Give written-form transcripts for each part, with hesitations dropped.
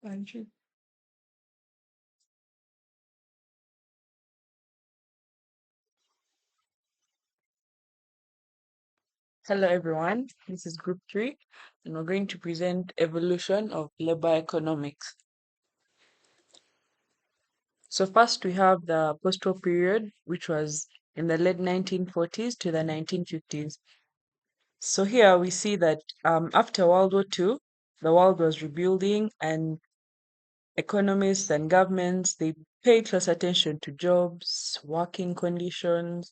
Andrew. Hello everyone, this is Group 3 and we're going to present evolution of labor economics. So first we have the post-war period, which was in the late 1940s to the 1950s. So here we see that after World War II, the world was rebuilding and economists and governments, they paid close attention to jobs, working conditions,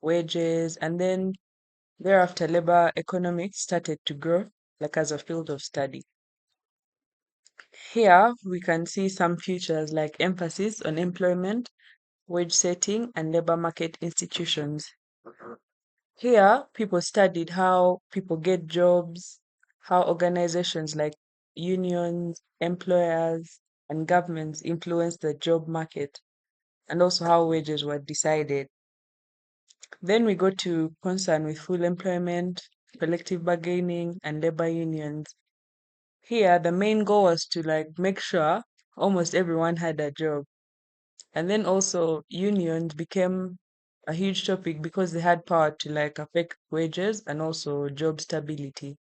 wages, and then thereafter labor economics started to grow like as a field of study. Here we can see some features like emphasis on employment, wage setting, and labor market institutions. Here, people studied how people get jobs, how organizations like unions, employers, and governments influence the job market, and also how wages were decided. Then we go to concern with full employment, collective bargaining, and labor unions. Here, the main goal was to make sure almost everyone had a job. And then also unions became a huge topic because they had power to affect wages and also job stability.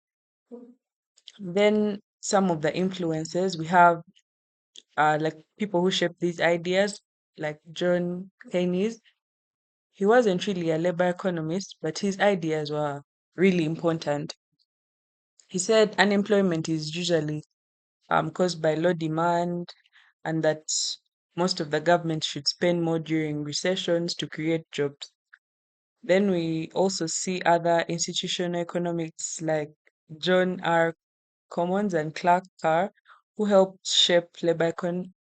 Then some of the influences we have like people who shaped these ideas, like John Keynes. He wasn't really a labor economist, but his ideas were really important. He said unemployment is usually caused by low demand and that most of the government should spend more during recessions to create jobs. Then we also see other institutional economics like John R. Commons and Clark Carr, who helped shape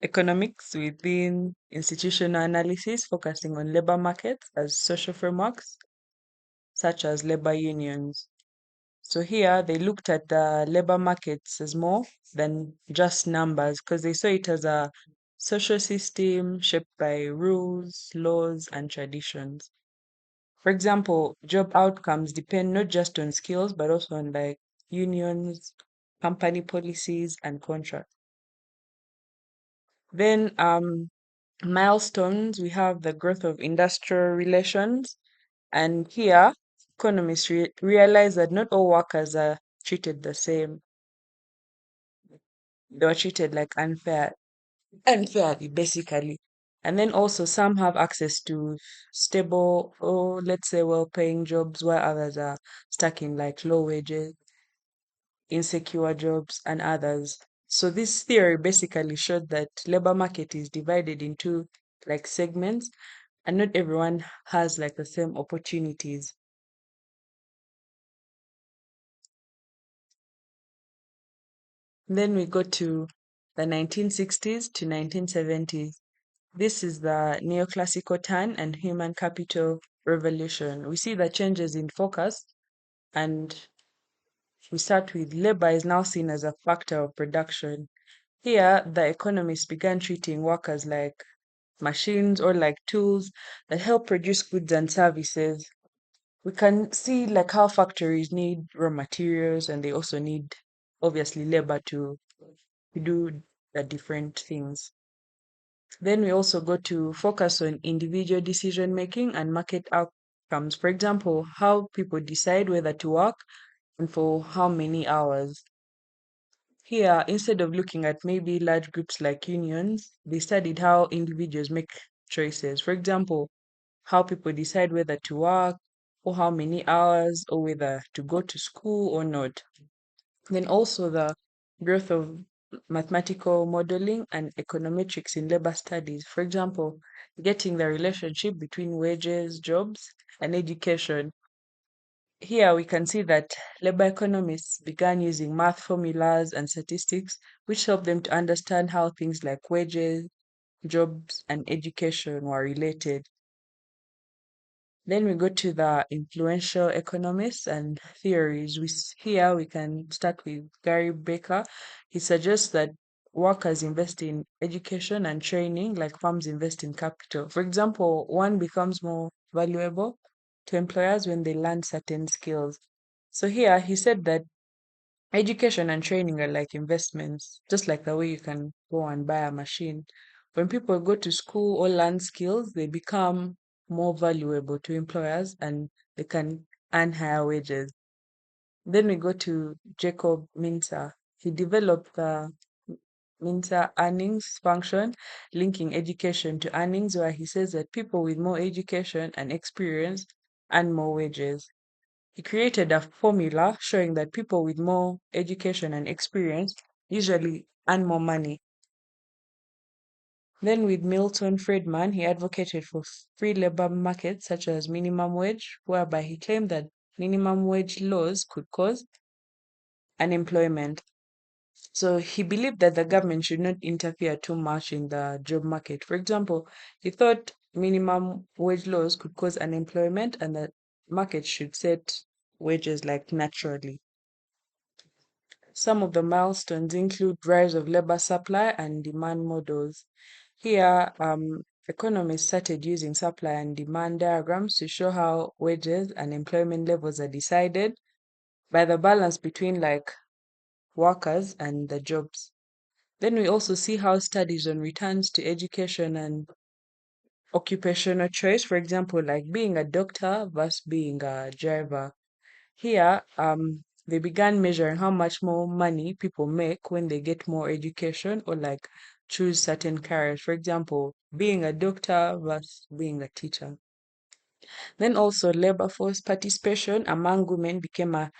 economics within institutional analysis, focusing on labor markets as social frameworks, such as labor unions. So here they looked at the labor markets as more than just numbers because they saw it as a social system shaped by rules, laws, and traditions. For example, job outcomes depend not just on skills, but also on unions, company policies, and contracts. Then milestones, we have the growth of industrial relations. And here, economists realize that not all workers are treated the same. They were treated unfairly, basically. And then also some have access to stable or let's say well-paying jobs, while others are stuck in low wages, insecure jobs, and others. So this theory basically showed that labor market is divided into segments, and not everyone has the same opportunities. Then we go to the 1960s to 1970s. This is the neoclassical turn and human capital revolution. We see the changes in focus, and we start with labor is now seen as a factor of production. Here, the economists began treating workers like machines or like tools that help produce goods and services. We can see how factories need raw materials and they also need obviously labor to do the different things. Then we also go to focus on individual decision making and market outcomes. For example, how people decide whether to work and for how many hours. Here, instead of looking at maybe large groups like unions, they studied how individuals make choices. For example, how people decide whether to work or how many hours or whether to go to school or not. Then also the growth of mathematical modeling and econometrics in labor studies. For example, getting the relationship between wages, jobs, and education. Here we can see that labor economists began using math formulas and statistics, which helped them to understand how things like wages, jobs, and education were related. Then we go to the influential economists and theories. Here we can start with Gary Becker. He suggests that workers invest in education and training like firms invest in capital. For example, one becomes more valuable to employers when they learn certain skills. So here he said that Education and training are like investments, just like the way you can go and buy a machine. When people go to school or learn skills, they become more valuable to employers and they can earn higher wages. Then we go to Jacob Minter. He developed the Minter earnings function, linking education to earnings, where he says that people with more education and experience earn more wages. He created a formula showing that people with more education and experience usually earn more money. Then, with Milton Friedman, he advocated for free labor markets such as minimum wage, whereby he claimed that minimum wage laws could cause unemployment. So he believed that the government should not interfere too much in the job market. For example, he thought minimum wage laws could cause unemployment and that market should set wages like naturally. Some of the milestones include rise of labor supply and demand models. Here, economists started using supply and demand diagrams to show how wages and employment levels are decided by the balance between like workers and the jobs. Then we also see how studies on returns to education and occupational choice, for example, like being a doctor versus being a driver. Here, they began measuring how much more money people make when they get more education or like choose certain careers. For example, being a doctor versus being a teacher. Then also labor force participation among women became a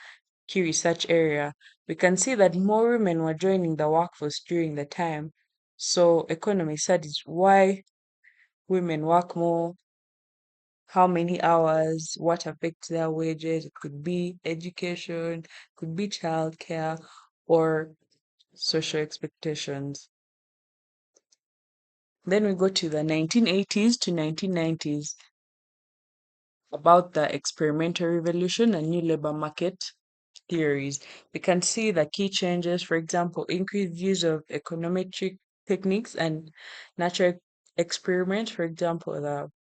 key research area. We can see that more women were joining the workforce during the time. So economy studies why women work more, how many hours, what affects their wages. It could be education, could be childcare, or social expectations. Then we go to the 1980s to 1990s about the experimental revolution and new labor market theories. We can see the key changes, for example, increased use of econometric techniques and natural experiments, for example, the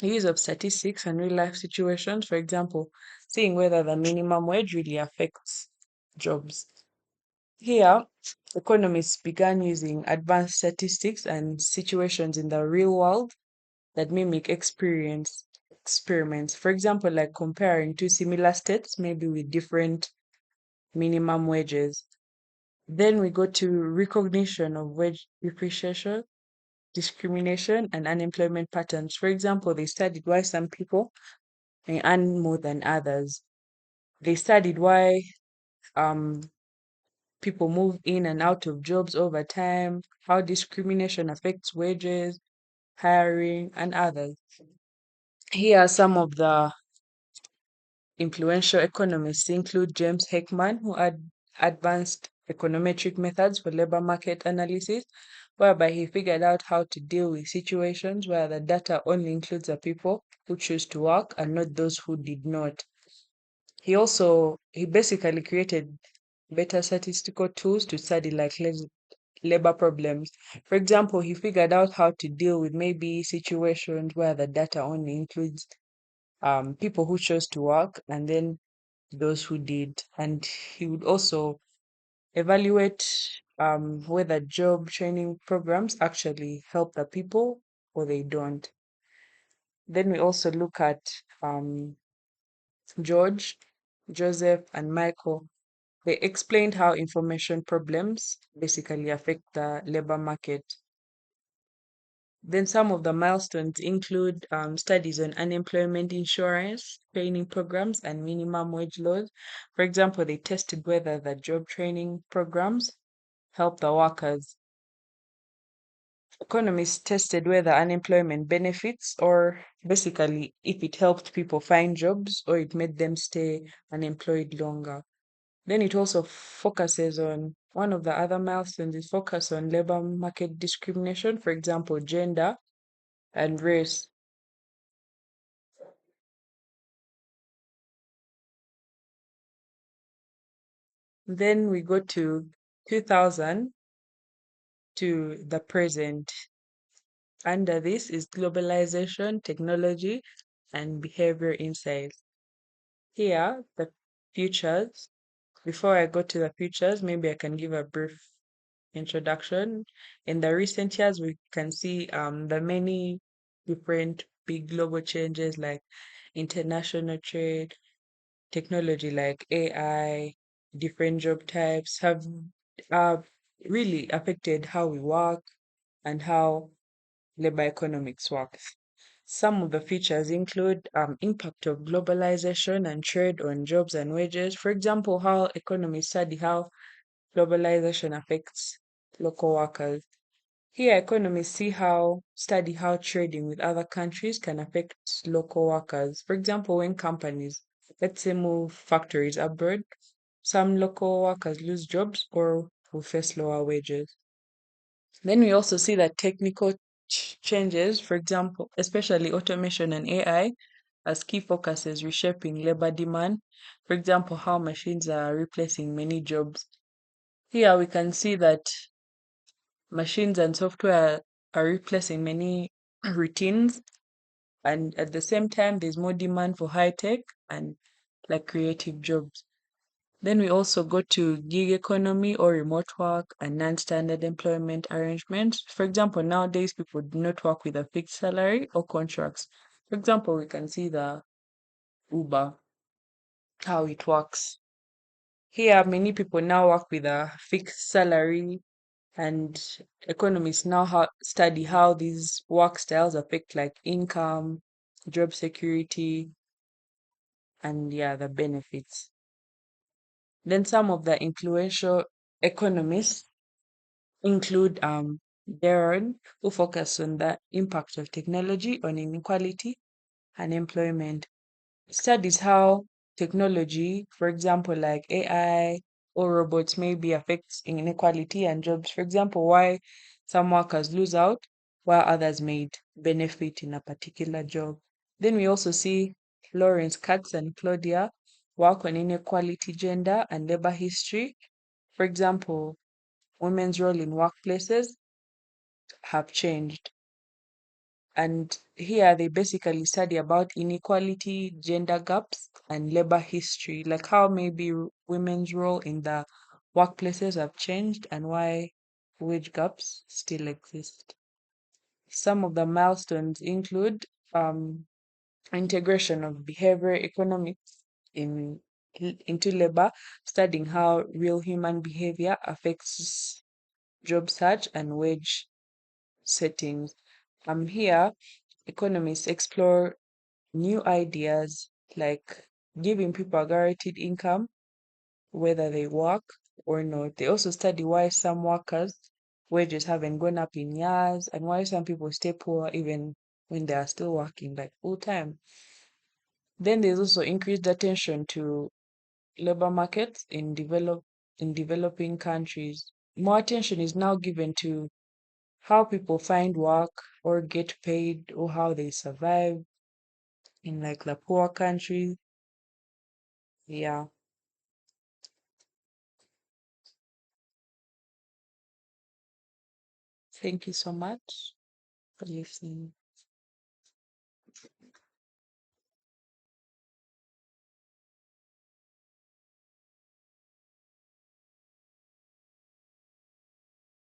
use of statistics and real life situations, for example, seeing whether the minimum wage really affects jobs. Here, economists began using advanced statistics and situations in the real world that mimic experience experiments. For example, like comparing two similar states, maybe with different minimum wages. Then we go to recognition of wage depreciation, discrimination, and unemployment patterns. For example, they studied why some people may earn more than others. They studied why um, people move in and out of jobs over time, how discrimination affects wages, hiring, and others. Here are some of the influential economists include James Heckman, who advanced econometric methods for labor market analysis, whereby he figured out how to deal with situations where the data only includes the people who choose to work and not those who did not. He basically created better statistical tools to study like labor problems. For example, he figured out how to deal with maybe situations where the data only includes people who chose to work and then those who did. And he would also evaluate whether job training programs actually help the people or they don't. Then we also look at George, Joseph, and Michael. They explained how information problems basically affect the labor market. Then some of the milestones include studies on unemployment insurance, training programs, and minimum wage laws. For example, they tested whether the job training programs help the workers. Economists tested whether unemployment benefits or basically if it helped people find jobs or it made them stay unemployed longer. Then it also focuses on one of the other milestones is focus on labor market discrimination, for example, gender and race. Then we go to 2000 to the present. Under this is globalization, technology, and behavior insights. Here, the futures. Before I go to the futures, maybe I can give a brief introduction. In the recent years, we can see the many different big global changes like international trade, technology like AI, different job types have uh, really affected how we work and how labor economics works. Some of the features include impact of globalization and trade on jobs and wages. For example, how economists study how globalization affects local workers. Here, economists study how trading with other countries can affect local workers. For example, when companies, let's say, move factories abroad, some local workers lose jobs or will face lower wages. Then we also see that technical changes, for example, especially automation and AI, as key focuses reshaping labor demand. For example, how machines are replacing many jobs. Here we can see that machines and software are replacing many routines, and at the same time, there's more demand for high tech and like creative jobs. Then we also go to gig economy or remote work and non-standard employment arrangements. For example, nowadays people do not work with a fixed salary or contracts. For example, we can see the Uber, how it works. Here, many people now work with a fixed salary, and economists now study how these work styles affect like income, job security, and yeah, the benefits. Then some of the influential economists include Darren, who focus on the impact of technology on inequality and employment. Studies how technology, for example, like AI or robots, maybe affects inequality and jobs. For example, why some workers lose out while others may benefit in a particular job. Then we also see Lawrence Katz and Claudia work on inequality, gender, and labor history. For example, women's role in workplaces have changed. And here they basically study about inequality, gender gaps, and labor history, like how maybe women's role in the workplaces have changed and why wage gaps still exist. Some of the milestones include integration of behavioral economics into labor, studying how real human behavior affects job search and wage settings. Here, economists explore new ideas like giving people a guaranteed income, whether they work or not. They also study why some workers' wages haven't gone up in years and why some people stay poor even when they are still working like full time. Then there's also increased attention to labor markets in developing countries. More attention is now given to how people find work or get paid or how they survive in like the poor countries. Yeah. Thank you so much for listening.